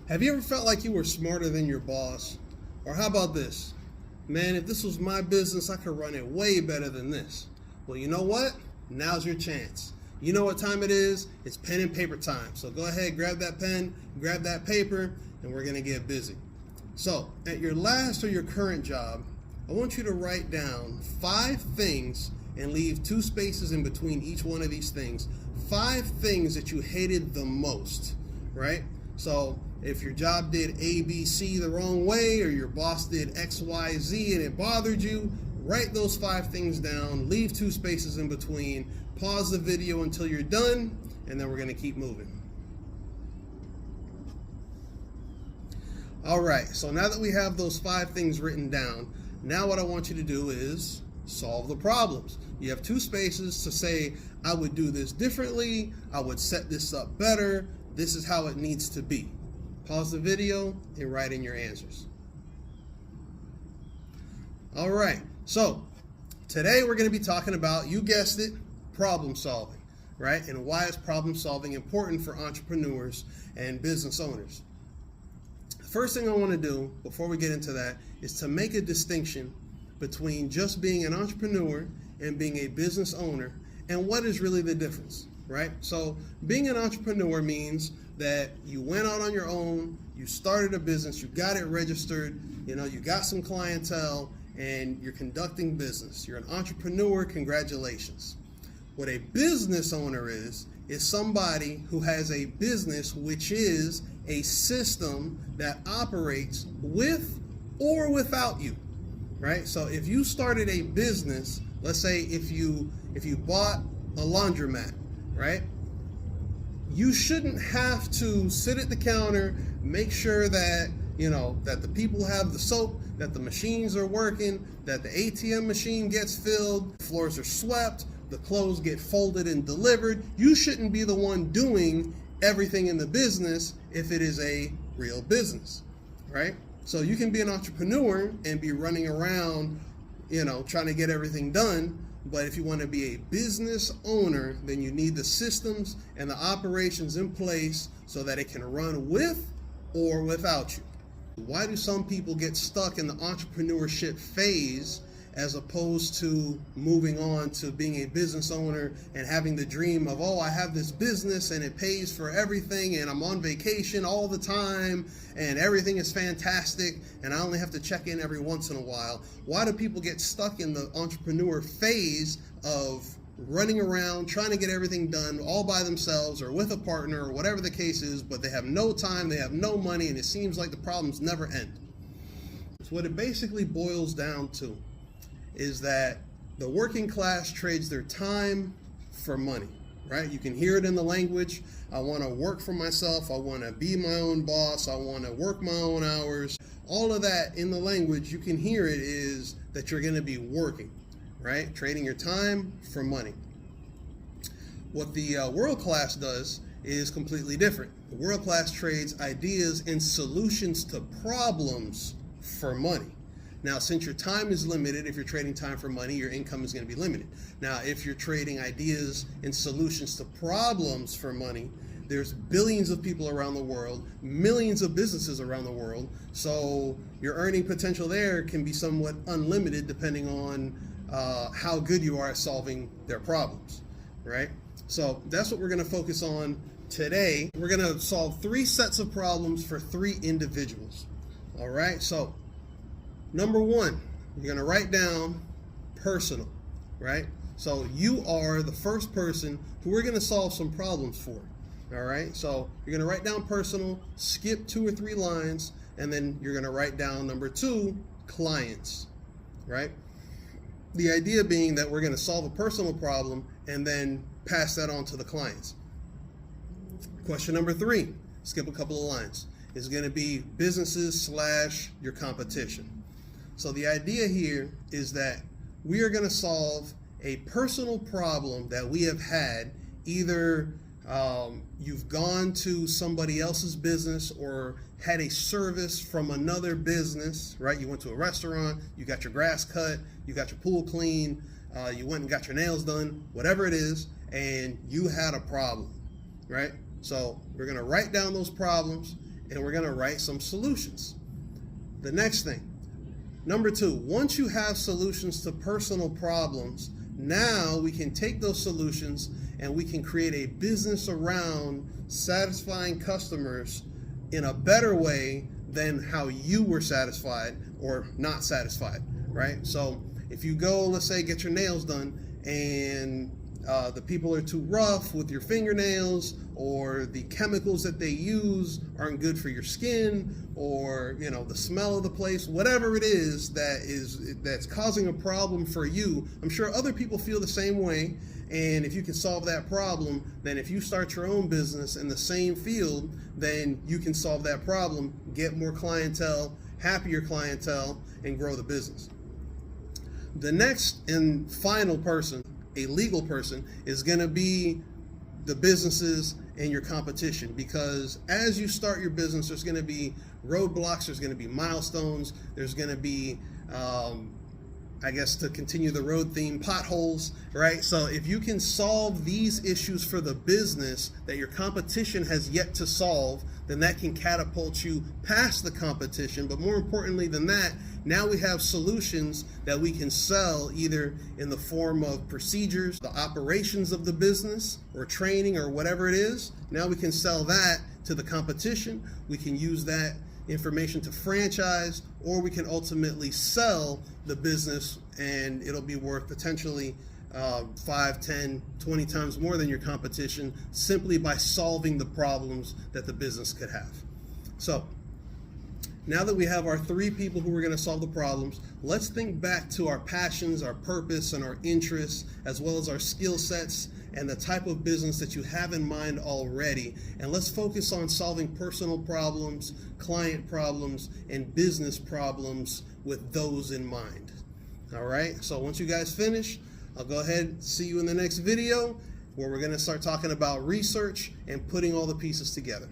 Have you ever felt like you were smarter than your boss? Or how about this? Man, if this was my business, I could run it way better than this. Well, you know what? Now's your chance. You know what time it is? It's pen and paper time. So go ahead, grab that pen, grab that paper, and we're going to get busy. So, at your last or your current job, I want you to write down 5 things and leave 2 spaces in between each one of these things. 5 things that you hated the most, right? So, if your job did A, B, C the wrong way, or your boss did X, Y, Z and it bothered you, write those 5 things down, leave 2 spaces in between, pause the video until you're done, and then we're going to keep moving. All right, so now that we have those 5 things written down, now what I want you to do is solve the problems. You have 2 spaces to say, I would do this differently, I would set this up better, this is how it needs to be. Pause the video and write in your answers. All right, so today we're going to be talking about, you guessed it, problem solving, right? And why is problem solving important for entrepreneurs and business owners? First thing I want to do before we get into that is to make a distinction between just being an entrepreneur and being a business owner, and what is really the difference, right? So being an entrepreneur means that you went out on your own, you started a business, you got it registered, you got some clientele, and you're conducting business. You're an entrepreneur, congratulations. What a business owner is somebody who has a business which is a system that operates with or without you, right? So if you started a business, let's say if you bought a laundromat, right? You shouldn't have to sit at the counter, make sure that, that the people have the soap, that the machines are working, that the ATM machine gets filled, floors are swept, the clothes get folded and delivered. You shouldn't be the one doing everything in the business if it is a real business, right? So you can be an entrepreneur and be running around, trying to get everything done. But if you want to be a business owner, then you need the systems and the operations in place so that it can run with or without you. Why do some people get stuck in the entrepreneurship phase as opposed to moving on to being a business owner and having the dream of, I have this business and it pays for everything and I'm on vacation all the time and everything is fantastic and I only have to check in every once in a while? Why do people get stuck in the entrepreneur phase of running around trying to get everything done all by themselves or with a partner or whatever the case is, but they have no time, they have no money, and it seems like the problems never end? So what it basically boils down to is that the working class trades their time for money, right? You can hear it in the language. I want to work for myself. I want to be my own boss. I want to work my own hours. All of that in the language, you can hear it is that you're going to be working, right? Trading your time for money. What the world class does is completely different. The world class trades ideas and solutions to problems for money. Now, since your time is limited, if you're trading time for money, your income is going to be limited. Now, if you're trading ideas and solutions to problems for money, there's billions of people around the world, millions of businesses around the world, so your earning potential there can be somewhat unlimited depending on how good you are at solving their problems, right? So that's what we're going to focus on today. We're going to solve 3 sets of problems for 3 individuals, all right? So number 1, you're going to write down personal, right? So you are the first person who we're going to solve some problems for, all right? So you're going to write down personal, skip 2 or 3 lines, and then you're going to write down number 2, clients, right? The idea being that we're going to solve a personal problem and then pass that on to the clients. Question number 3, skip a couple of lines, is going to be businesses / your competition. So the idea here is that we are going to solve a personal problem that we have had. Either you've gone to somebody else's business or had a service from another business, right? You went to a restaurant, you got your grass cut, you got your pool cleaned, you went and got your nails done, whatever it is, and you had a problem, right? So we're going to write down those problems and we're going to write some solutions. The next thing, number 2, once you have solutions to personal problems, now we can take those solutions and we can create a business around satisfying customers in a better way than how you were satisfied or not satisfied, right? So if you go, let's say, get your nails done, and the people are too rough with your fingernails, or the chemicals that they use aren't good for your skin, or the smell of the place, whatever it is that's causing a problem for you, I'm sure other people feel the same way. And if you can solve that problem, then if you start your own business in the same field, then you can solve that problem, get more clientele, happier clientele, and grow the business. The next and final person, a legal person, is going to be the businesses and your competition, because as you start your business, there's going to be roadblocks, there's going to be milestones, there's going to be to continue the road theme, potholes, right? So if you can solve these issues for the business that your competition has yet to solve, then that can catapult you past the competition. But more importantly than that, now we have solutions that we can sell, either in the form of procedures, the operations of the business, or training, or whatever it is. Now we can sell that to the competition. We can use that information to franchise, or we can ultimately sell the business, and it'll be worth potentially 5, 10, 20 times more than your competition, simply by solving the problems that the business could have. So now that we have our 3 people who are going to solve the problems, let's think back to our passions, our purpose, and our interests, as well as our skill sets and the type of business that you have in mind already. And let's focus on solving personal problems, client problems, and business problems with those in mind. All right, so once you guys finish, I'll go ahead and see you in the next video, where we're going to start talking about research and putting all the pieces together.